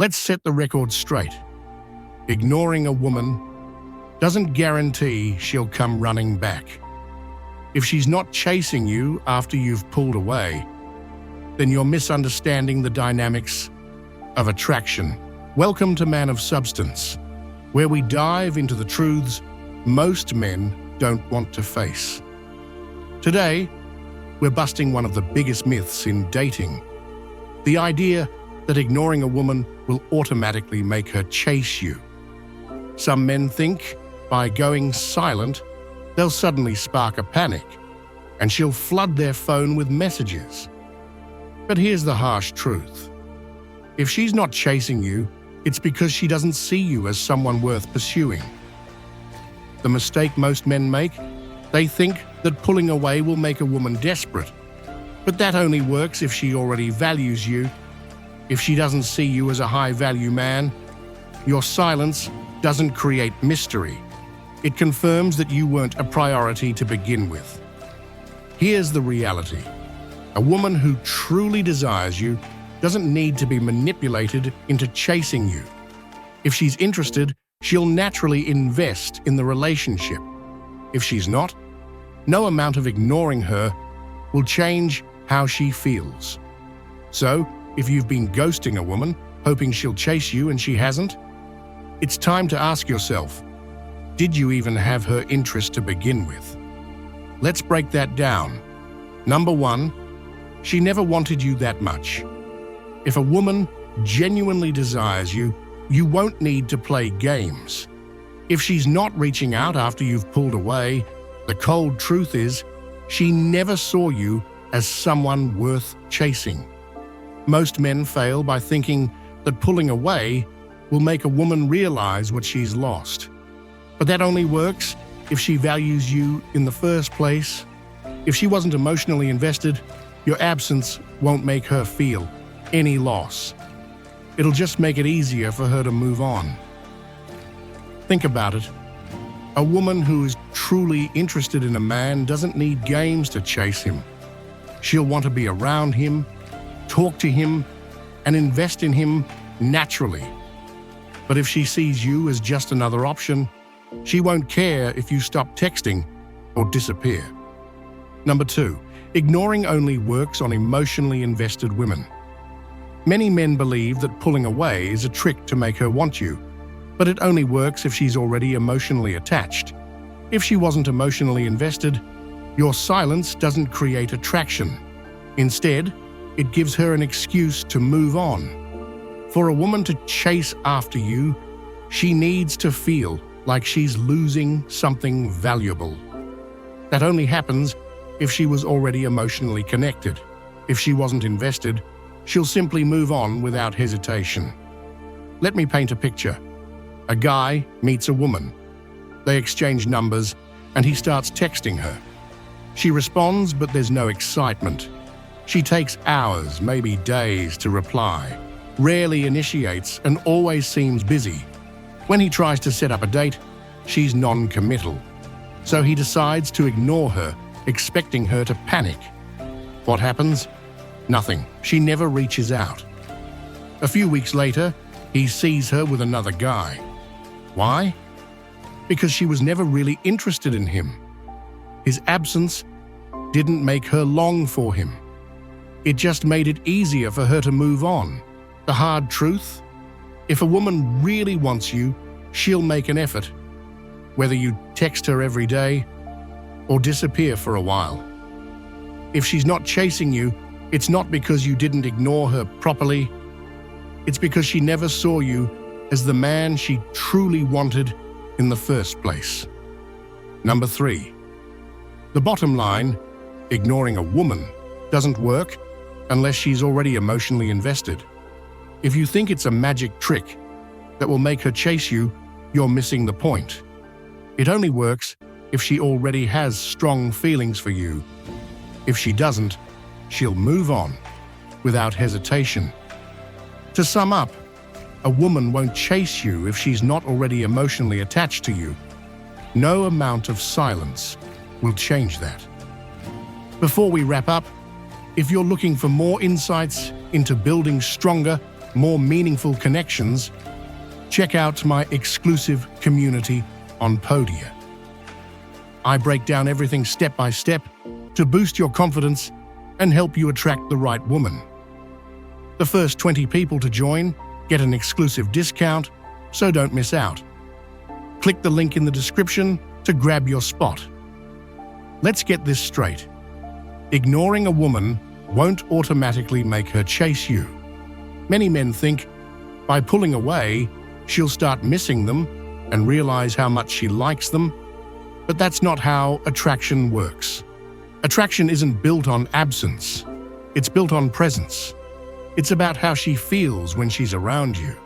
Let's set the record straight. Ignoring a woman doesn't guarantee she'll come running back. If she's not chasing you after you've pulled away, then you're misunderstanding the dynamics of attraction. Welcome to Man of Substance, where we dive into the truths most men don't want to face. Today, we're busting one of the biggest myths in dating: the idea that ignoring a woman will automatically make her chase you. Some men think by going silent, they'll suddenly spark a panic, and she'll flood their phone with messages. But here's the harsh truth. If she's not chasing you, it's because she doesn't see you as someone worth pursuing. The mistake most men make, they think that pulling away will make a woman desperate. But that only works if she already values you. If she doesn't see you as a high-value man, your silence doesn't create mystery. It confirms that you weren't a priority to begin with. Here's the reality. A woman who truly desires you doesn't need to be manipulated into chasing you. If she's interested, she'll naturally invest in the relationship. If she's not, no amount of ignoring her will change how she feels. So, if you've been ghosting a woman, hoping she'll chase you and she hasn't, it's time to ask yourself, did you even have her interest to begin with? Let's break that down. Number one, she never wanted you that much. If a woman genuinely desires you, you won't need to play games. If she's not reaching out after you've pulled away, the cold truth is, she never saw you as someone worth chasing. Most men fail by thinking that pulling away will make a woman realize what she's lost. But that only works if she values you in the first place. If she wasn't emotionally invested, your absence won't make her feel any loss. It'll just make it easier for her to move on. Think about it. A woman who is truly interested in a man doesn't need games to chase him. She'll want to be around him, talk to him, and invest in him naturally. But if she sees you as just another option, she won't care if you stop texting or disappear. Number two, ignoring only works on emotionally invested women. Many men believe that pulling away is a trick to make her want you, but it only works if she's already emotionally attached. If she wasn't emotionally invested, your silence doesn't create attraction. Instead, it gives her an excuse to move on. For a woman to chase after you, she needs to feel like she's losing something valuable. That only happens if she was already emotionally connected. If she wasn't invested, she'll simply move on without hesitation. Let me paint a picture. A guy meets a woman. They exchange numbers, and he starts texting her. She responds, but there's no excitement. She takes hours, maybe days, to reply, rarely initiates, and always seems busy. When he tries to set up a date, she's non-committal. So he decides to ignore her, expecting her to panic. What happens? Nothing. She never reaches out. A few weeks later, he sees her with another guy. Why? Because she was never really interested in him. His absence didn't make her long for him. It just made it easier for her to move on. The hard truth? If a woman really wants you, she'll make an effort, whether you text her every day or disappear for a while. If she's not chasing you, it's not because you didn't ignore her properly. It's because she never saw you as the man she truly wanted in the first place. Number three, the bottom line, ignoring a woman doesn't work unless she's already emotionally invested. If you think it's a magic trick that will make her chase you, you're missing the point. It only works if she already has strong feelings for you. If she doesn't, she'll move on without hesitation. To sum up, a woman won't chase you if she's not already emotionally attached to you. No amount of silence will change that. Before we wrap up, if you're looking for more insights into building stronger, more meaningful connections, check out my exclusive community on Podia. I break down everything step by step to boost your confidence and help you attract the right woman. The first 20 people to join get an exclusive discount, so don't miss out. Click the link in the description to grab your spot. Let's get this straight. Ignoring a woman won't automatically make her chase you. Many men think by pulling away, she'll start missing them and realize how much she likes them, but that's not how attraction works. Attraction isn't built on absence, it's built on presence. It's about how she feels when she's around you.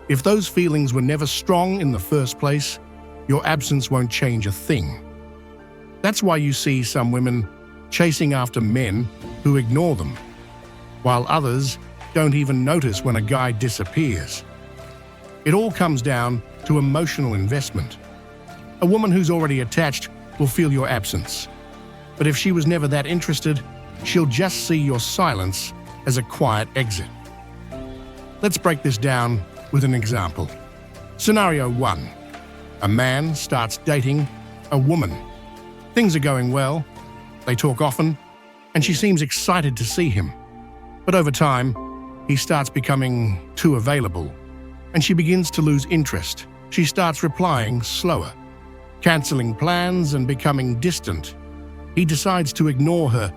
If those feelings were never strong in the first place, your absence won't change a thing. That's why you see some women chasing after men who ignore them, while others don't even notice when a guy disappears. It all comes down to emotional investment. A woman who's already attached will feel your absence. But if she was never that interested, she'll just see your silence as a quiet exit. Let's break this down with an example. Scenario 1. A man starts dating a woman. Things are going well, they talk often, and she seems excited to see him. But over time, he starts becoming too available, and she begins to lose interest. She starts replying slower, canceling plans and becoming distant. He decides to ignore her,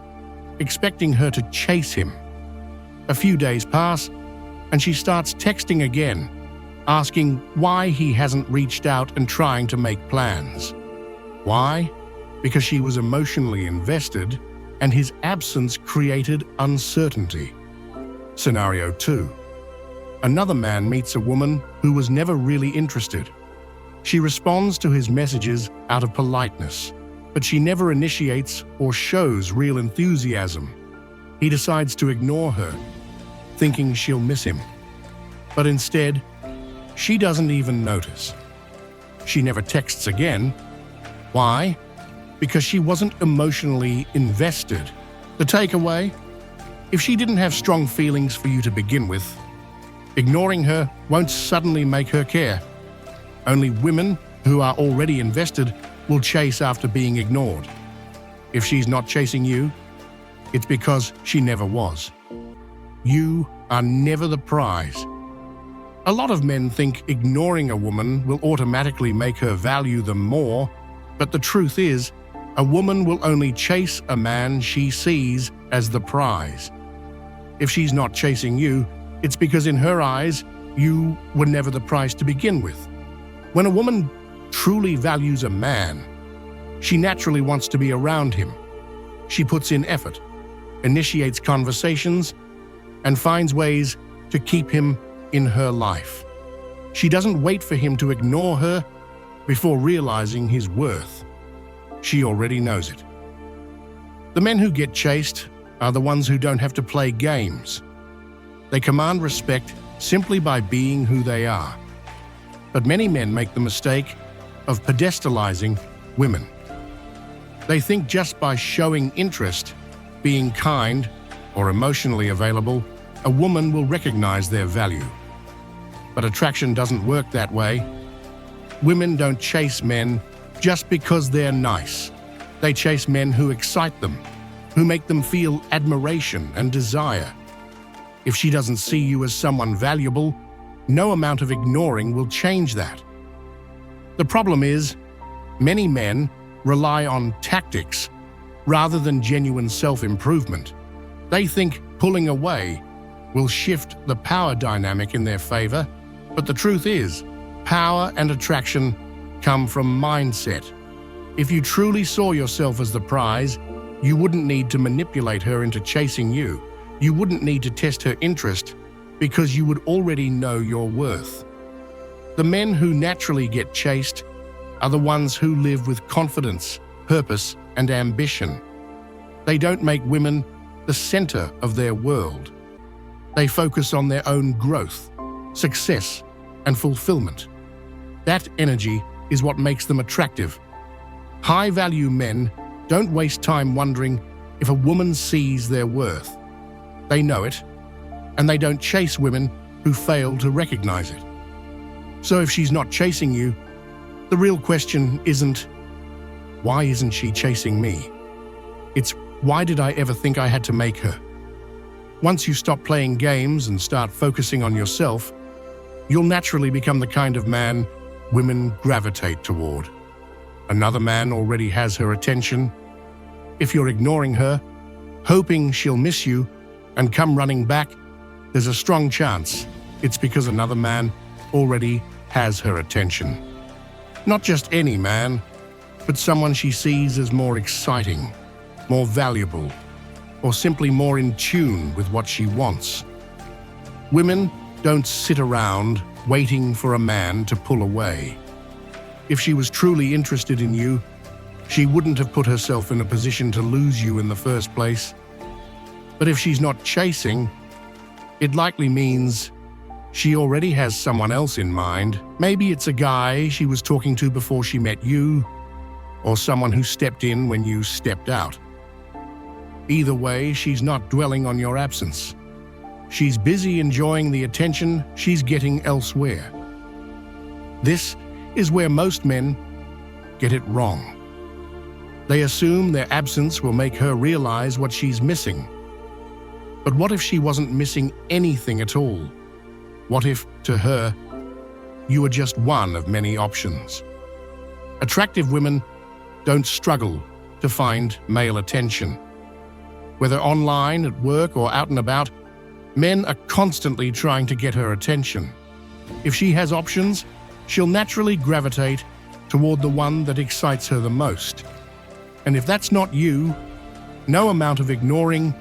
expecting her to chase him. A few days pass, and she starts texting again, asking why he hasn't reached out and trying to make plans. Why? Because she was emotionally invested, and his absence created uncertainty. Scenario 2. Another man meets a woman who was never really interested. She responds to his messages out of politeness, but she never initiates or shows real enthusiasm. He decides to ignore her, thinking she'll miss him. But instead, she doesn't even notice. She never texts again. Why? Because she wasn't emotionally invested. The takeaway? If she didn't have strong feelings for you to begin with, ignoring her won't suddenly make her care. Only women who are already invested will chase after being ignored. If she's not chasing you, it's because she never was. You are never the prize. A lot of men think ignoring a woman will automatically make her value them more, but the truth is, a woman will only chase a man she sees as the prize. If she's not chasing you, it's because in her eyes, you were never the prize to begin with. When a woman truly values a man, she naturally wants to be around him. She puts in effort, initiates conversations, and finds ways to keep him in her life. She doesn't wait for him to ignore her before realizing his worth. She already knows it. The men who get chased are the ones who don't have to play games. They command respect simply by being who they are. But many men make the mistake of pedestalizing women. They think just by showing interest, being kind, or emotionally available, a woman will recognize their value. But attraction doesn't work that way. Women don't chase men just because they're nice. They chase men who excite them, who make them feel admiration and desire. If she doesn't see you as someone valuable, no amount of ignoring will change that. The problem is, many men rely on tactics rather than genuine self-improvement. They think pulling away will shift the power dynamic in their favor, but the truth is, power and attraction come from mindset. If you truly saw yourself as the prize, you wouldn't need to manipulate her into chasing you. You wouldn't need to test her interest because you would already know your worth. The men who naturally get chased are the ones who live with confidence, purpose, and ambition. They don't make women the center of their world. They focus on their own growth, success, and fulfillment. That energy is what makes them attractive. High-value men don't waste time wondering if a woman sees their worth. They know it, and they don't chase women who fail to recognize it. So if she's not chasing you, the real question isn't, why isn't she chasing me? It's, why did I ever think I had to make her? Once you stop playing games and start focusing on yourself, you'll naturally become the kind of man women gravitate toward. Another man already has her attention. If you're ignoring her, hoping she'll miss you and come running back, there's a strong chance it's because another man already has her attention. Not just any man, but someone she sees as more exciting, more valuable, or simply more in tune with what she wants. Women don't sit around waiting for a man to pull away. If she was truly interested in you, she wouldn't have put herself in a position to lose you in the first place. But if she's not chasing, it likely means she already has someone else in mind. Maybe it's a guy she was talking to before she met you, or someone who stepped in when you stepped out. Either way, she's not dwelling on your absence. She's busy enjoying the attention she's getting elsewhere. This is where most men get it wrong. They assume their absence will make her realize what she's missing. But what if she wasn't missing anything at all? What if, to her, you are just one of many options? Attractive women don't struggle to find male attention. Whether online, at work, or out and about, men are constantly trying to get her attention. If she has options, she'll naturally gravitate toward the one that excites her the most. And if that's not you, no amount of ignoring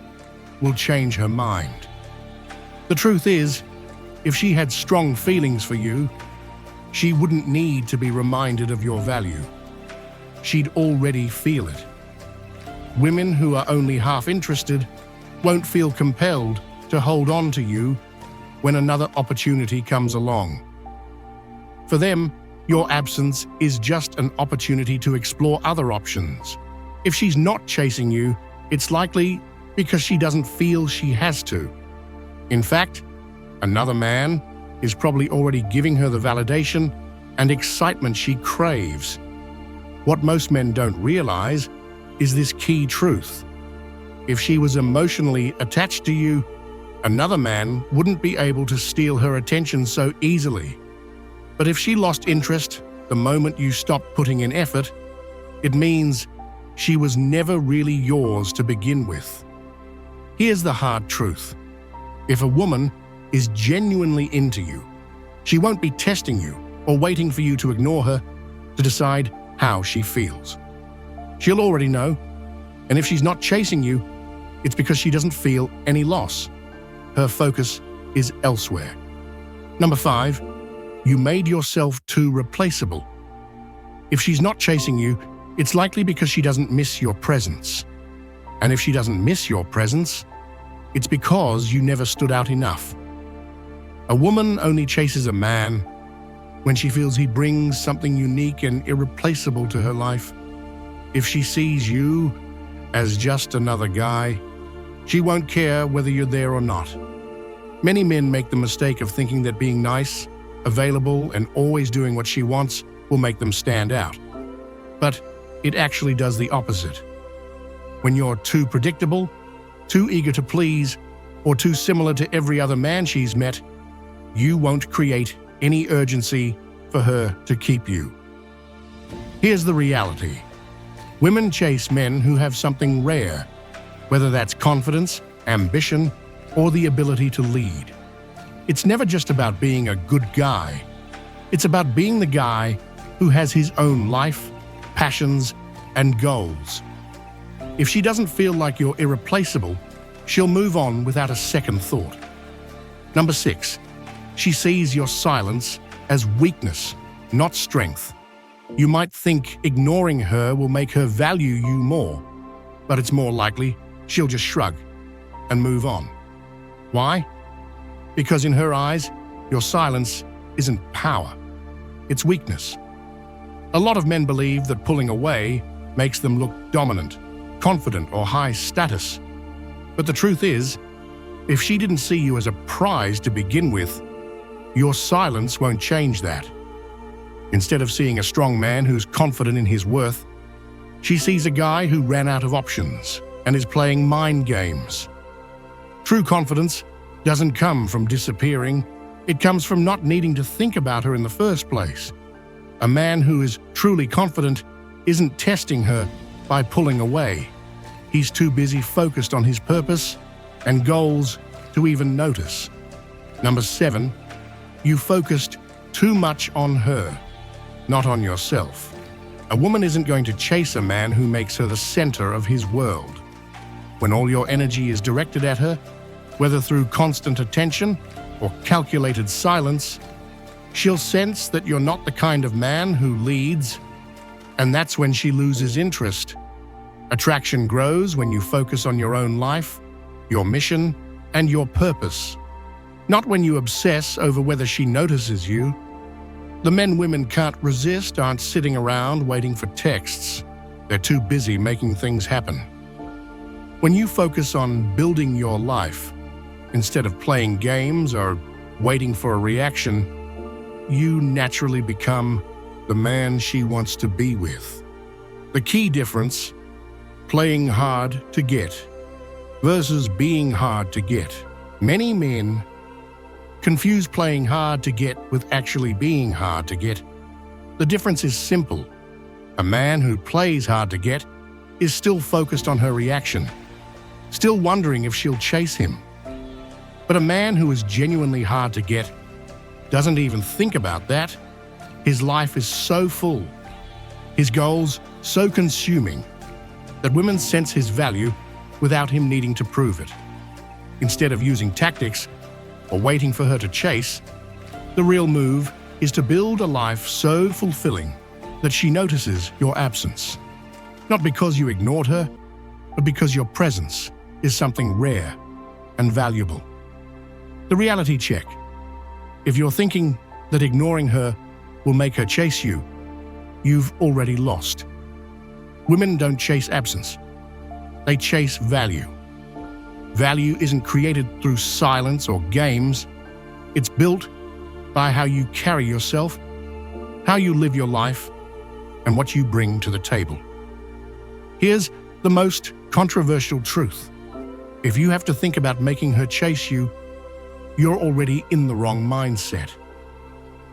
will change her mind. The truth is, if she had strong feelings for you, she wouldn't need to be reminded of your value. She'd already feel it. Women who are only half interested won't feel compelled to hold on to you when another opportunity comes along. For them, your absence is just an opportunity to explore other options. If she's not chasing you, it's likely because she doesn't feel she has to. In fact, another man is probably already giving her the validation and excitement she craves. What most men don't realize is this key truth. If she was emotionally attached to you, another man wouldn't be able to steal her attention so easily. But if she lost interest the moment you stopped putting in effort, it means she was never really yours to begin with. Here's the hard truth. If a woman is genuinely into you, she won't be testing you or waiting for you to ignore her to decide how she feels. She'll already know, and if she's not chasing you, it's because she doesn't feel any loss. Her focus is elsewhere. Number 5, you made yourself too replaceable. If she's not chasing you, it's likely because she doesn't miss your presence. And if she doesn't miss your presence, it's because you never stood out enough. A woman only chases a man when she feels he brings something unique and irreplaceable to her life. If she sees you as just another guy, she won't care whether you're there or not. Many men make the mistake of thinking that being nice, available, and always doing what she wants will make them stand out. But it actually does the opposite. When you're too predictable, too eager to please, or too similar to every other man she's met, you won't create any urgency for her to keep you. Here's the reality. Women chase men who have something rare, whether that's confidence, ambition, or the ability to lead. It's never just about being a good guy. It's about being the guy who has his own life, passions, and goals. If she doesn't feel like you're irreplaceable, she'll move on without a second thought. Number 6, she sees your silence as weakness, not strength. You might think ignoring her will make her value you more, but it's more likely she'll just shrug and move on. Why? Because in her eyes, your silence isn't power, it's weakness. A lot of men believe that pulling away makes them look dominant, confident, or high status. But the truth is, if she didn't see you as a prize to begin with, Your silence won't change that. Instead of seeing a strong man who's confident in his worth, she sees a guy who ran out of options and is playing mind games. True confidence doesn't come from disappearing. It comes from not needing to think about her in the first place. A man who is truly confident isn't testing her by pulling away. He's too busy focused on his purpose and goals to even notice. Number 7, you focused too much on her, not on yourself. A woman isn't going to chase a man who makes her the center of his world. When all your energy is directed at her, whether through constant attention or calculated silence, she'll sense that you're not the kind of man who leads, and that's when she loses interest. Attraction grows when you focus on your own life, your mission, and your purpose, not when you obsess over whether she notices you. The men women can't resist aren't sitting around waiting for texts. They're too busy making things happen. When you focus on building your life, instead of playing games or waiting for a reaction, you naturally become the man she wants to be with. The key difference: playing hard to get versus being hard to get. Many men confuse playing hard to get with actually being hard to get. The difference is simple. A man who plays hard to get is still focused on her reaction, still wondering if she'll chase him. But a man who is genuinely hard to get doesn't even think about that. His life is so full, his goals so consuming, that women sense his value without him needing to prove it. Instead of using tactics or waiting for her to chase, the real move is to build a life so fulfilling that she notices your absence. Not because you ignored her, but because your presence is something rare and valuable. The reality check: if you're thinking that ignoring her will make her chase you, you've already lost. Women don't chase absence. They chase value. Value isn't created through silence or games. It's built by how you carry yourself, how you live your life, and what you bring to the table. Here's the most controversial truth: if you have to think about making her chase you, you're already in the wrong mindset.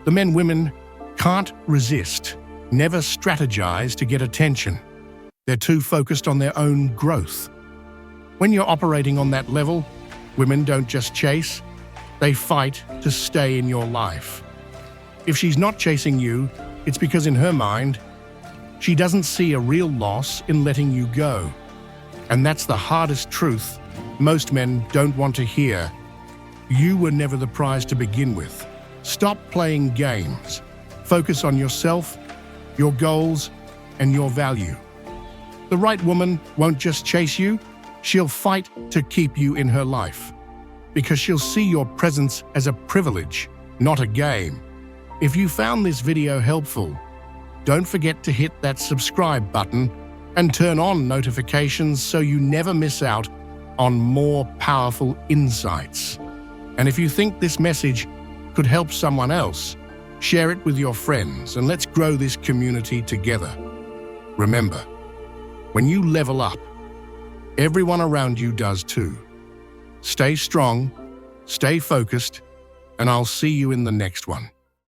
The men women can't resist, never strategize to get attention. They're too focused on their own growth. When you're operating on that level, women don't just chase, they fight to stay in your life. If she's not chasing you, it's because in her mind, she doesn't see a real loss in letting you go. And that's the hardest truth most men don't want to hear. You were never the prize to begin with. Stop playing games. Focus on yourself, your goals, and your value. The right woman won't just chase you, she'll fight to keep you in her life, because she'll see your presence as a privilege, not a game. If you found this video helpful, don't forget to hit that subscribe button and turn on notifications so you never miss out on more powerful insights. And if you think this message could help someone else, share it with your friends and let's grow this community together. Remember, when you level up, everyone around you does too. Stay strong, stay focused, and I'll see you in the next one.